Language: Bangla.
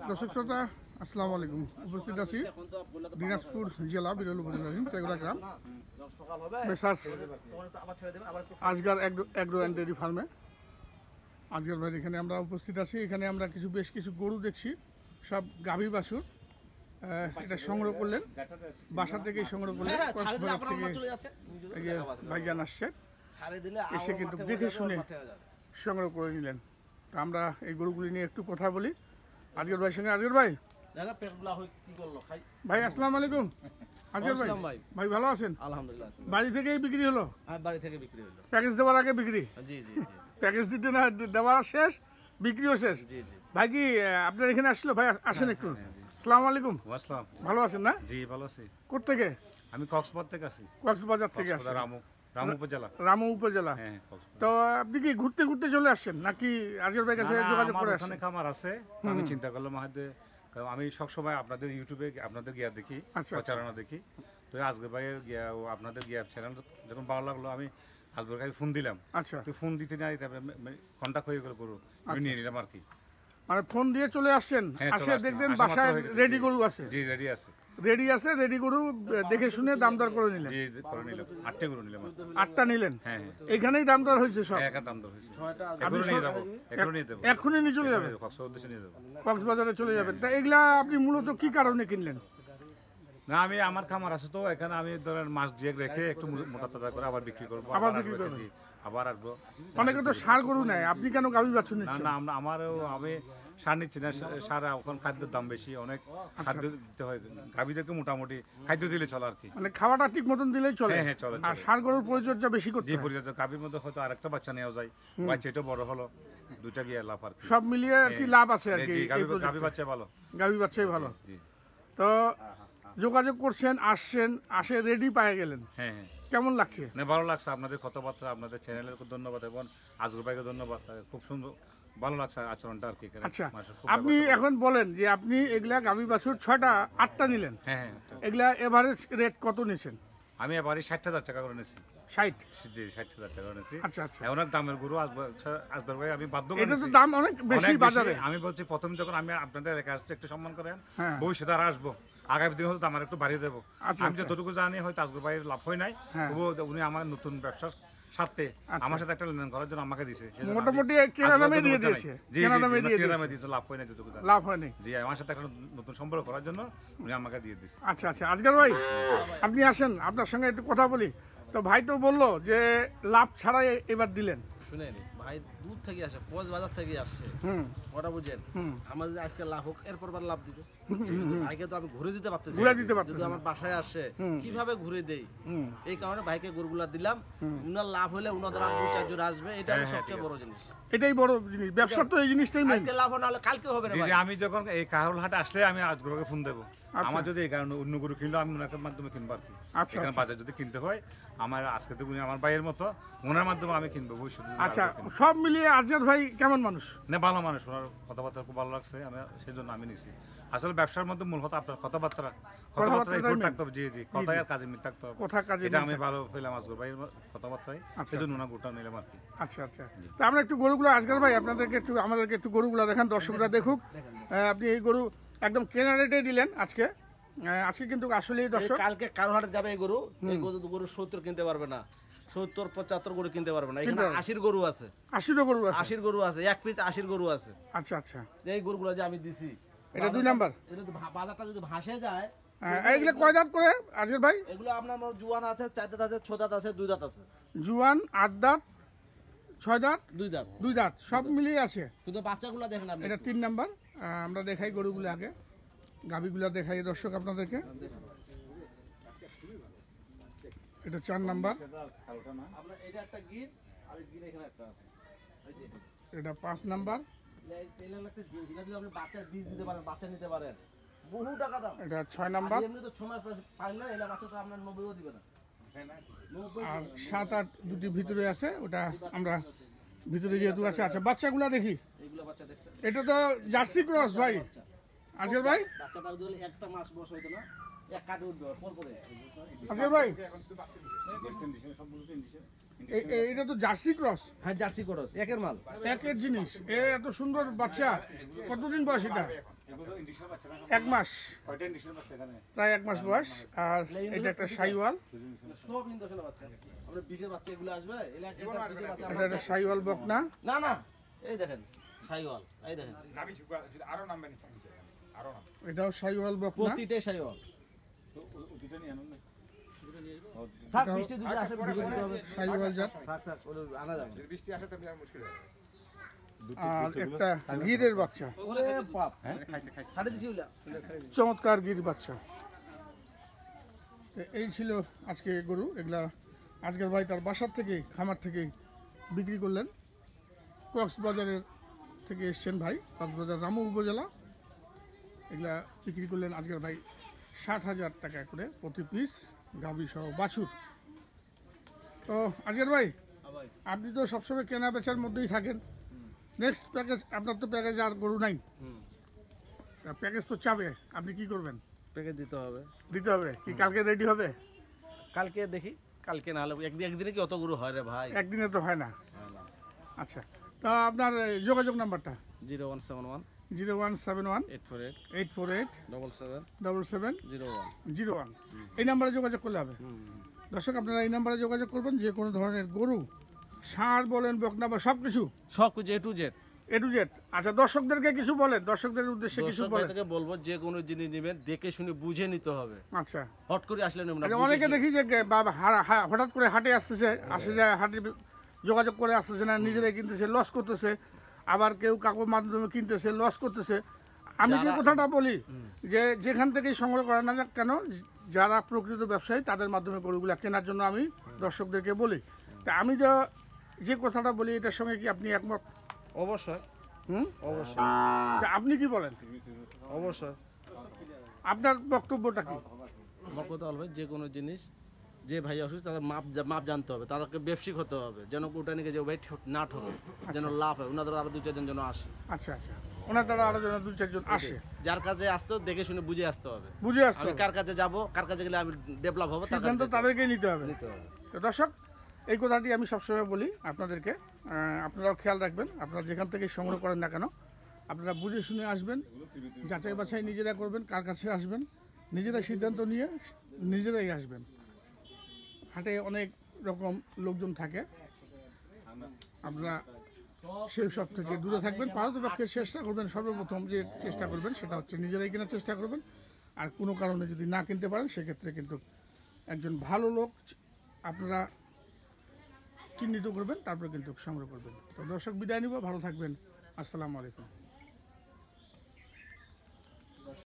দর্শক শ্রোতা আসসালামু আলাইকুম। উপস্থিত আছি দিনাজপুর জেলা বিরল উপজেলাধীন তেগুড়া গ্রাম messrs Azgar agro and dairy ফার্মে। আজগার ভাই এখানে আমরা উপস্থিত আছি। এখানে আমরা বেশ কিছু গরু দেখছি, সব গাভী বাছুর। এটা সংগ্রহ করলেন, বাসা থেকেই সংগ্রহ করলেন, ভাইজান আসছে, এসে কিন্তু দেখে শুনে সংগ্রহ করে নিলেন। তা আমরা এই গরুগুলি নিয়ে একটু কথা বলি আজকের ভাইয়ের সঙ্গে। আজকের ভাই ভাই আসসালামু আলাইকুম। আজকের ভাই ভাই ভালো আছেন? আলহামদুলিল্লাহ। বাড়ি থেকেই বিক্রি হলো? হ্যাঁ, বাড়ি থেকে বিক্রি হলো। প্যাকেজ দেওয়ার আগে বিক্রি? জি জি। প্যাকেজ দিতে না দেওয়া শেষ, বিক্রিও শেষ। জি জি। ভাই কি আপনার এখানে আসলো? ভাই আসেন একটু। আসসালামু আলাইকুম। আসসালাম। ভালো আছেন না? জি ভালো আছি। কোথা থেকে? আমি কক্সবাজার থেকে আসি। কক্সবাজার থেকে আসেন? রামু উপজেলা। রামু উপজেলা। হ্যাঁ। তো আপনি কি ঘুরতে ঘুরতে চলে আসছেন নাকি আজকের ভাই কাছে যোগাযোগ করে আসেন? ওখানে খামার আছে, আমি চিন্তা করলাম কারণ আমি সবসময় আপনাদের ইউটিউবে আপনাদের গিয়া দেখি, প্রচারণা দেখি। তো আজকের ভাইয়ের গিয়া আপনাদের গিয়া চ্যানেল যখন ভালো লাগলো, আমি আজকের ভাই ফোন দিলাম। আচ্ছা। তো ফোন দিতে নাই, কন্টাক্ট হয়ে গেল গরু আমি নিয়ে নিলাম আর কি। মানে ফোন দিয়ে চলে আসছেন, আসে দেখবেন বাসায় রেডি গরু আছে? জি রেডি আছে। রেডি গরু দেখে শুনে দাম দর করে নিলেন? জি করে নিলাম, 8টা গরু নিলাম। 8টা নিলেন? হ্যাঁ। এইখানেই দাম দর হয়েছে সব? একা দাম দর হয়েছে। এখনো নিয়ে যাবো, এখনো নিয়ে দেবো। এখনই নিয়ে চলে যাবেন? কক্সবাজার উদ্দেশ্যে নিয়ে যাবো। কক্সবাজারে চলে যাবেন। তা এগুলা আপনি মূলত কি কারণে কিনলেন? না, আমি আমার খামার আছে তো, এখানে আমি ধরেন মাস 2 রেখে একটু মোটা তাজা করে আবার বিক্রি করবো, আবার বিক্রি করবেন? আবার আসবো। অনেকে তো সার গরু নেয়, আপনি কেন গাভী বাছুর নিচ্ছেন? না না, আমি সার নিচ্ছি না। সার এখন খাদ্যের দাম বেশি, অনেক খাদ্য দিতে হয়। গাভীদেরকে মোটামুটি খাদ্য দিলে চলে আর কি, মানে খাওয়াটা ঠিক মতন দিলেই চলে? হ্যাঁ চলে। আর সার গরুর পরিচর্যা বেশি করতে হয়? পরিচর্যা, গাভীর মধ্যে হয়তো আরেকটা বাচ্চা নেওয়া যায়, বাচ্চা এটা বড় হলো, দুইটা গিয়ে লাভ আর কি। সব মিলিয়ে আর কি লাভ আছে আর কি? গাভী বাচ্চা ভালো, গাভী বাচ্চাই ভালো। তো যোগাযোগ করছেন, আসে রেডি পায়ে গেলেন? হ্যাঁ। কেমন লাগছে? না ভালো লাগছে, আপনাদের কথাবার্তা, আপনাদের চ্যানেলের ধন্যবাদ এবং আজগর ভাইকে ধন্যবাদ। খুব সুন্দর, ভালো লাগছে আচরণটা আর কি। আচ্ছা, আপনি এখন বলেন যে আপনি এগুলা গাভী বাছুর 8টা নিলেন। হ্যাঁ। এগুলা এভারেজ রেট কত নিয়েছেন? আমি এবারে 60,000 টাকা করে নিয়েছি। 60? জি 60,000 টাকা করে নিয়েছি। আচ্ছা আচ্ছা। অনেক দামের গরু আসবার ভাই, আমি বাধ্য এটা তো দাম অনেক বেশি বাজারে। আমি বলছি প্রথম যখন আমি আপনাদের কাছে একটু সম্মান করেন, হ্যাঁ। ভবিষ্যতে আর আসবো, আগামী দিন হয়তো আমার একটু বাড়িয়ে দেবো। আমি যতটুকু জানি হয়তো আসবার ভাইয়ের লাভ হয় নাই, তবুও উনি আমার নতুন ব্যবসার সাথে আমার সাথে একটা লেনদেন করার জন্য আমাকে দিয়েছে। মোটামুটি কেনা দামে দিয়ে দিয়েছে? কেনা দামে দিয়েছে, লাভ হয় নাই যতটুকু জানি। লাভ হয়নি? জি, আমার সাথে একটা নতুন সম্পর্ক করার জন্য উনি আমাকে দিয়ে দিয়েছে। আচ্ছা আচ্ছা। আজকাল ভাই আপনি আসেন, আপনার সঙ্গে একটু কথা বলি। তো ভাই তো বললো যে লাভ ছাড়াই এবার দিলেন। শুনেন ভাই, দূর থেকে আসে, কক্সবাজার থেকে আসছে, ওটা বুঝেন। আমার যদি আজকে লাভ হোক, এরপর বার লাভ দিব। ভাইকে তো আমি ঘুরে দিতে পারতেছি, যদি আমার বাসায় আসে কিভাবে ঘুরে দেই, এই কারণে ভাইকে গরুগুলা দিলাম। উনার লাভ হলে উনাদের আর 2-4 জন আসবে, এটা সবচেয়ে বড় জিনিস। এটাই বড় জিনিস, ব্যবসা তো এই জিনিসটাই। আজকে লাভ না হলে কালকে হবে না ভাই। আমি যখন এই কাহারুল হাটে আসলে আমি আজগরকে ফোন দেবো। আমার যদি এই কারণে অন্য গরু কিনলো, আমি ওনার মাধ্যমে কিনবো আর কি। এখানে বাজার যদি কিনতে হয়, আমার আজকে তো উনি আমার ভাইয়ের মতো, ওনার মাধ্যমে আমি কিনবো ভবিষ্যতে। আচ্ছা, সব মিলিয়ে আজকের ভাই কেমন মানুষ? না ভালো মানুষ, ওনার কথাবার্তা খুব ভালো লাগছে, আমি সেই জন্য আমি নিছি। আসলে ব্যবসার মধ্যে মূল কথা আপনার কথাবার্তাই থাকতে হবে। জি জি, কথায় আর কাজে মিল থাকতে হবে। এটা আমি ভালো পেলাম আজগর ভাইয়ের কথাবার্তায়, সেই জন্য ওনার গোটা নিলাম আর কি। আচ্ছা আচ্ছা। তা আমরা একটু গরুগুলো আজকাল ভাই আমাদেরকে একটু গরুগুলো দেখান, দর্শকরা দেখুক। আপনি এই গরু একদম কেনা রেটে দিলেন আজকে কিন্তু আসলেই দর্শক কালকে কারো হাটে যাবে এই গরু 70 কিনতে পারবে না, 70-75 গরু কিনতে পারবে না। এখানে 80 গরু আছে। 80 গরু আছে? 80 গরু আছে, এক পিস 80 গরু আছে। আচ্ছা আচ্ছা। এই গরুগুলো যে আমি দিছি, এটা 2 নাম্বার। এটা তো বাজারটা যদি ভাসে যায়। এইগুলো কয় দাঁত করে আজকের ভাই? এগুলো আপনার জুয়ান আছে, 4 দাঁত আছে, 6 দাঁত আছে, 2 দাঁত আছে। জুয়ান 8 দাঁত, 6 দাঁত, 2 দাঁত সব মিলিয়ে আছে। কিন্তু বাচ্চাগুলো দেখেন আপনি। এটা 3 নাম্বার। আমরা দেখাই গরুগুলো আগে, গাভীগুলো দেখাই দর্শক আপনাদেরকে। এটা 4 নাম্বার। আপনার এটা একটা গির, আর এই গির এখানে একটা আছে। এটা 5 নাম্বার। এটা একটা গির, এটা যদি আপনি বাচ্চার বীজ দিতে পারেন, বাচ্চা নিতে পারেন, বহু টাকা দাম। এটা 6 নাম্বার। এমনি তো 6 মাস পাইলে এলা বাচ্চাটা আপনার 90ও দিবে না। আর 7-8 দুটি ভিতরে আছে, ওটা আমরা ভিতরে যেহেতু আছে। আচ্ছা, বাচ্চাগুলো দেখি। এইগুলো বাচ্চা দেখছেন? এটা তো জার্সি ক্রস ভাই আজকের ভাই? বাচ্চাটা যদি একটা মাস বয়স হইতো না, এক কাটে উঠবে পর পরে। আজকের ভাই এটা তো জার্সি ক্রস, হ্যাঁ জার্সি ক্রস, একের মাল। একের জিনিস। এত সুন্দর বাচ্চা, কতদিন বয়স এটা? 1 মাস, প্রায় 1 মাস বয়স। আর এটা একটা শাহিওয়াল, সব ইন্দোনেশিয়ান বাচ্চা। আমরা 20 বাচ্চা এগুলো আসবে, এলা একটা 20 বাচ্চা। এটা একটা শাহিওয়াল বকনা। না না, এই দেখেন শাহিওয়াল, এই দেখেন এটাও শাহিওয়াল বকনা, প্রতিটাই শাহিওয়াল। থাক বৃষ্টি যদি আসে ভিডিও দিতে হবে। শাহিওয়াল জাত। থাক থাক, ওগুলো আনা যাবে। বৃষ্টি আসে তো মুশকিল হয়। আর একটা গিরের বাচ্চা, ওরে বাপ, ছাড়ে দিছি ওগুলা। চমৎকার গির বাচ্চা। এই ছিল আজকে গরু। এগুলা আজকের ভাই তার বাসার থেকে, খামার থেকে বিক্রি করলেন। কক্সবাজারের থেকে এসছেন ভাই, কক্সবাজার রামু উপজেলা। এগুলা বিক্রি করলেন আজকের ভাই 60,000 টাকা করে প্রতি পিস, গাভী সহ বাছুর। তো আজকের ভাই, আপনি তো সবসময় কেনা বেচার মধ্যেই থাকেন। নেক্সট প্যাকেজ, আপনার তো প্যাকেজ আর গরু নাই, প্যাকেজ তো চাবে, আপনি কি করবেন? প্যাকেজ দিতে হবে। দিতে হবে কি? কালকে রেডি হবে? কালকে দেখি, কালকে না হলে একদিনে কি অত গরু হয় রে ভাই? একদিনে তো হয় না। আচ্ছা, তা আপনার যোগাযোগ নাম্বারটা? 0171 0171 848 848 77 77 01। 01। এই নাম্বারে যোগাযোগ করলে হবে। দর্শক, আপনারা এই নাম্বারে যোগাযোগ করবেন। যে কোনো ধরনের গরু, ষাঁড় বলেন, বকনা বা সব কিছু, সব কিছু A to Z। A to Z. আচ্ছা, দর্শকদেরকে কিছু বলেন, দর্শকদের উদ্দেশ্যে কিছু দর্শক বলেন। ভাইদেরকে বলবো যে কোনো জিনিস নেবেন দেখে শুনে বুঝে নিতে হবে। আচ্ছা, হট করে আসলে নেবেন না। আচ্ছা, অনেকে দেখি যে হঠাৎ করে হাটে আসতেছে, আসে যায় হাটে যোগাযোগ করে আসতেছে না, নিজেরাই কিনতেছে, লস করতেছে। আবার কেউ কাকুর মাধ্যমে কিনতেছে, লস করতেছে। আমি যে কথাটা বলি যে যেখান থেকেই সংগ্রহ করা না যাক কেন, যারা প্রকৃত ব্যবসায়ী তাদের মাধ্যমে গরুগুলা কেনার জন্য আমি দর্শকদেরকে বলি। তা আমি যে কথাটা বলি, এটার সঙ্গে কি আপনি একমত? অবশ্যই, হুম, অবশ্যই, তা আপনি কি বলেন? অবশ্যই। আপনার বক্তব্যটা কি? আমার কথা হলো ভাই, যে কোনো জিনিস যে ভাই অসুস্থ তাদের মাপ জানতে হবে, তাদেরকে ব্যবসায়িক হতে হবে, যেন ওটা নিয়ে যে ভাই না ঠকে, যেন লাভ হয়, ওনাদের আরো 2-4 জন যেন আসে। আচ্ছা আচ্ছা, ওনার দ্বারা আরো 2-4 জন আসে। যার কাছে আসতে দেখে শুনে বুঝে আসতে হবে। বুঝে আসতে আমি হবে। কার কাছে যাব, কার কাছে গেলে আমি ডেভেলপ হবো, তার কাছে সিদ্ধান্ত তাদেরকেই নিতে হবে। নিতে হবে। তো দর্শক, এই কথাটি আমি সবসময় বলি আপনাদেরকে, আপনারাও খেয়াল রাখবেন। আপনারা যেখান থেকে সংগ্রহ করেন না কেন, আপনারা বুঝে শুনে আসবেন, যাচাই বাছাই নিজেরা করবেন, কার কাছে আসবেন, নিজেরা সিদ্ধান্ত নিয়ে নিজেরাই আসবেন। হাটে অনেক রকম লোকজন থাকে, আপনারা সেই সব থেকে দূরে থাকবেন। পারতপক্ষে চেষ্টা করবেন, সর্বপ্রথম যে চেষ্টা করবেন সেটা হচ্ছে নিজেরাই কেনার চেষ্টা করবেন। আর কোনো কারণে যদি না কিনতে পারেন, সেক্ষেত্রে কিন্তু একজন ভালো লোক আপনারা চিহ্নিত করবেন, তারপরে কিন্তু সংগ্রহ করবেন। তো দর্শক, বিদায় নিব, ভালো থাকবেন। আসসালামু আলাইকুম।